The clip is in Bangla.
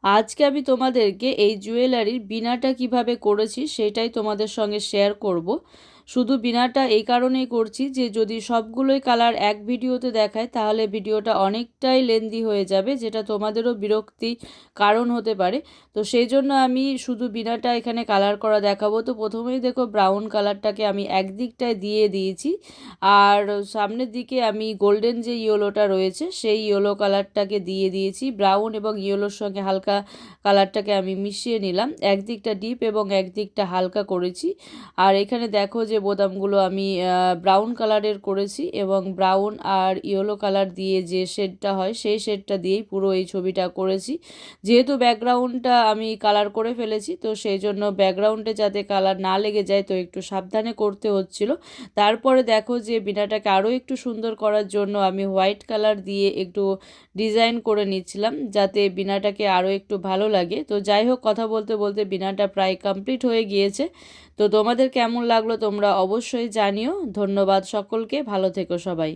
আজকে আমি তোমাদেরকে এই জুয়েলারির বিনাটা কিভাবে করেছি সেটাই তোমাদের সঙ্গে শেয়ার করব। শুধু বিনাটা এই কারণেই করছি যে যদি সবগুলোই কালার এক ভিডিওতে দেখায় তাহলে ভিডিওটা অনেকটাই লেন্দি হয়ে যাবে, যেটা তোমাদেরও বিরক্তি কারণ হতে পারে। তো সেই জন্য আমি শুধু বিনাটা এখানে কালার করা দেখাবো। তো প্রথমেই দেখো ব্রাউন কালারটাকে আমি একদিকটায় দিয়ে দিয়েছি, আর সামনের দিকে আমি গোল্ডেন যে ইয়েলোটা রয়েছে সেই ইয়েলো কালারটাকে দিয়ে দিয়েছি। ব্রাউন এবং ইয়েলোর সঙ্গে হালকা কালারটাকে আমি মিশিয়ে নিলাম, একদিকটা ডিপ এবং একদিকটা হালকা করেছি। আর এখানে দেখো যে বোতামগুলো আমি ব্রাউন কালারের করেছি এবং ব্রাউন আর ইয়েলো কালার দিয়ে যে শেডটা হয় সেই শেডটা দিয়েই পুরো এই ছবিটা করেছি। যেহেতু ব্যাকগ্রাউন্ডটা আমি কালার করে ফেলেছি, তো সেই জন্য ব্যাকগ্রাউন্ডে যাতে কালার না লেগে যায় তো একটু সাবধানে করতে হচ্ছিল। তারপরে দেখো যে বিনাটাকে আরও একটু সুন্দর করার জন্য আমি হোয়াইট কালার দিয়ে একটু ডিজাইন করে নিচ্ছিলাম, যাতে বিনাটাকে আরও একটু ভালো লাগে। তো যাই হোক, কথা বলতে বলতে বিনাটা প্রায় কমপ্লিট হয়ে গিয়েছে। তো তোমাদের কেমন লাগলো তোমরা অবশ্যই জানিও। ধন্যবাদ সকলকে, ভালো থেকো সবাই।